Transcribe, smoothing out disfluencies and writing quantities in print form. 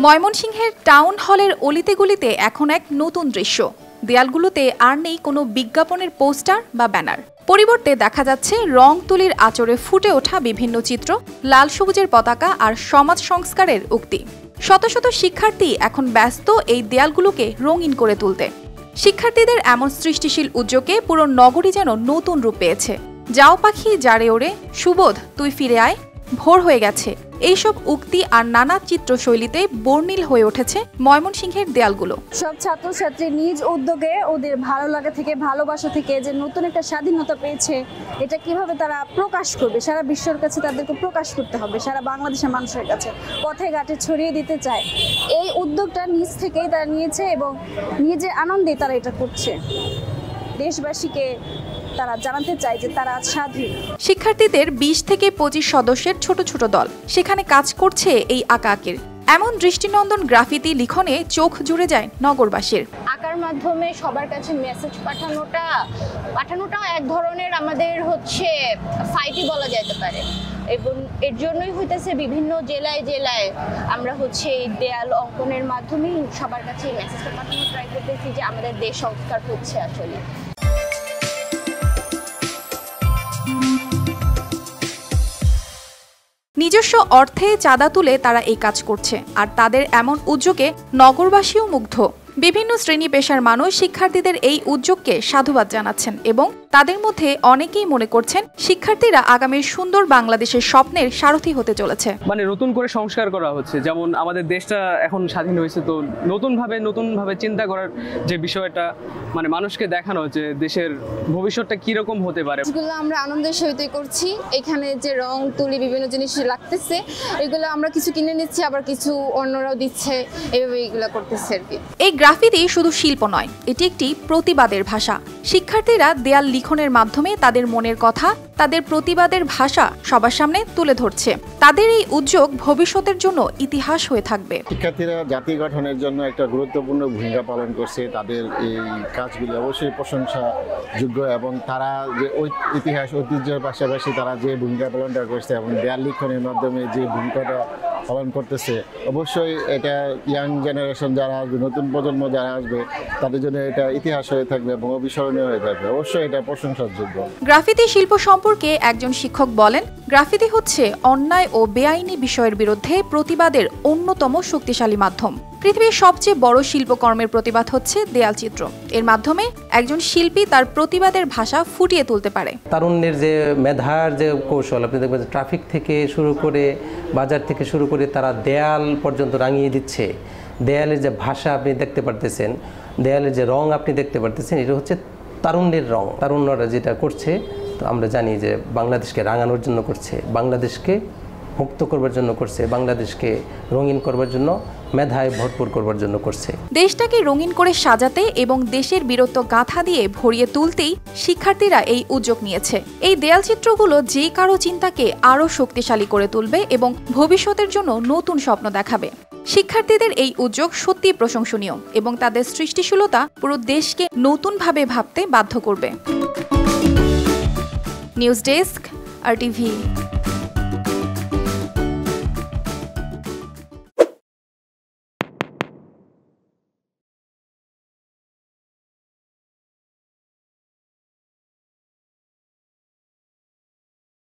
ময়মনসিংহের টাউন হলের অলিতে গলিতে এখন এক নতুন দৃশ্য। দেয়ালগুলোতে আর নেই কোনো বিজ্ঞাপনের পোস্টার বা ব্যানার। পরিবর্তে দেখা যাচ্ছে রং তুলির আঁচড়ে ফুটে ওঠা বিভিন্ন চিত্র, লাল সবুজের পতাকা আর সমাজ সংস্কারের উক্তি। শত শত শিক্ষার্থী এখন ব্যস্ত এই দেয়ালগুলোকে রঙিন করে তুলতে। শিক্ষার্থীদের এমন সৃষ্টিশীল উদ্যোগে পুরো নগরী যেন নতুন রূপ পেয়েছে। যাও পাখি যারে ওরে, সুবোধ তুই ফিরে আয়, ভোর হয়ে গেছে, এইসব উক্তি আর নানা চিত্রশৈলীতে বর্ণিল হয়ে উঠেছে ময়মনসিংহের দেয়ালগুলো। সব ছাত্রছাত্রী নিজ উদ্যোগে ওদের ভালো লাগা থেকে, ভালোবাসা থেকে যে নতুন একটা স্বাধীনতা পেয়েছে, এটা কিভাবে তারা প্রকাশ করবে, সারা বিশ্বের কাছে তাদেরকে প্রকাশ করতে হবে, সারা বাংলাদেশের মানুষের কাছে পথে ঘাটে ছড়িয়ে দিতে চায়। এই উদ্যোগটা নিজ থেকেই তারা নিয়েছে এবং নিজের আনন্দে তারা এটা করছে। দেশবাসীকে তারা জানাতে চায় যে তারা স্বাধীন। শিক্ষার্থীদের 20 থেকে 25 সদস্যের ছোট ছোট দল সেখানে কাজ করছে এই আঁকাআঁকির। এমন দৃষ্টিনন্দন গ্রাফিতি লিখনে চোখ জুড়ে যায় নগরবাসীর। আঁকার মাধ্যমে সবার কাছে মেসেজ পাঠানোটাও এক ধরনের আমাদের ফাইটই বলা যেতে পারে, এবং এর জন্যই হইতেছে বিভিন্ন জেলায় জেলায় আমরা এই দেয়াল অঙ্কনের মাধ্যমেই সবার কাছে মেসেজটা পাঠানোর ট্রাই করতেছি যে আমাদের দেশ সংস্কার হচ্ছে আসলে। নিজস্ব অর্থে চাঁদা তুলে তারা এই কাজ করছে, আর তাদের এমন উদ্যোগে নগরবাসীও মুগ্ধ। বিভিন্ন শ্রেণী পেশার মানুষ শিক্ষার্থীদের এই উদ্যোগকে সাধুবাদ জানাচ্ছেন এবং তাদের মধ্যে অনেকেই মনে করছেন শিক্ষার্থীরা আগামীর সুন্দর বাংলাদেশের স্বপ্নের সারথি হতে চলেছে। নতুন করে সংস্কার করা হচ্ছে, যেমন আমাদের দেশটা এখন স্বাধীন হয়েছে, তো নতুনভাবে চিন্তা করার যে বিষয়টা, মানুষকে দেখানো যে দেশের ভবিষ্যৎটা কিরকম হতে পারে। যেগুলো আমরা আনন্দের সহিত করছি, এখানে যে রং তুলি বিভিন্ন জিনিস লাগতেছে, এগুলো আমরা কিছু কিনে নিচ্ছি, আবার কিছু অন্যরাও দিচ্ছে, এইভাবে এগুলো করতেছে আর কি। এই গ্রাফিতি শুধু শিল্প নয়, এটি একটি প্রতিবাদের ভাষা। শিক্ষার্থীরা দেয়াল লিখনের মাধ্যমে তাদের মনের কথা, তাদের প্রতিবাদের ভাষা সবার সামনে তুলে ধরছে। তাদের এই উদ্যোগ ভবিষ্যতের জন্য ইতিহাস হয়ে থাকবে। শিক্ষার্থীরা জাতি গঠনের জন্য একটা গুরুত্বপূর্ণ ভূমিকা পালন করছে। তাদের এই কাজগুলি অবশ্যই প্রশংসাযোগ্য, এবং তারা যে ইতিহাস ঐতিহ্যের পাশাপাশি তারা যে ভূমিকা পালনটা করছে এবং দেয়াল লিখনের মাধ্যমে যে ভূমিকাটা পালন করতেছে, অবশ্যই এটা ইয়াং জেনারেশন যারা আসবে, নতুন প্রজন্ম যারা আসবে, তাদের জন্য এটা ইতিহাস হয়ে থাকবে এবং অবিস্মরণীয় হয়ে থাকবে। অবশ্যই এটা প্রশংসাযোগ্য। গ্রাফিতি শিল্প সম্পর্কে একজন শিক্ষক বলেন, গ্রাফিতি হচ্ছে অন্যায় ও বেআইনি বিষয়ের বিরুদ্ধে প্রতিবাদের অন্যতম শক্তিশালী মাধ্যম। পৃথিবীর সবচেয়ে বড় শিল্পকর্মের প্রতিবাদ হচ্ছে দেয়াল চিত্র। এর মাধ্যমে একজন শিল্পী তার প্রতিবাদের ভাষা ফুটিয়ে তুলতে পারে। তারুণ্যের যে মেধার যে কৌশল, আপনি দেখবেন ট্রাফিক থেকে শুরু করে বাজার থেকে শুরু করে তারা দেয়াল পর্যন্ত রাঙিয়ে দিচ্ছে। দেয়ালের যে ভাষা আপনি দেখতে পারতেছেন, দেয়ালের যে রং আপনি দেখতে পারতেছেন, এটা হচ্ছে তারুণ্যের রং। তারুণ্যরা যেটা করছে, তো আমরা জানি যে বাংলাদেশকে রাঙানোর জন্য করছে, বাংলাদেশকে মুক্ত করবার জন্য করছে, বাংলাদেশকে রঙিন করবার জন্য, মেধায় ভরপুর করবার জন্য করছে। দেশটাকে রঙিন করে সাজাতে এবং দেশের বীরত্ব গাথা দিয়ে ভরিয়ে তুলতেই শিক্ষার্থীরা এই উদ্যোগ নিয়েছে। এই দেয়াল চিত্রগুলো যে কারো চিন্তাকে আরও শক্তিশালী করে তুলবে এবং ভবিষ্যতের জন্য নতুন স্বপ্ন দেখাবে। শিক্ষার্থীদের এই উদ্যোগ সত্যি প্রশংসনীয় এবং তাদের সৃষ্টিশীলতা পুরো দেশকে নতুনভাবে ভাবতে বাধ্য করবে। News desk, RTV।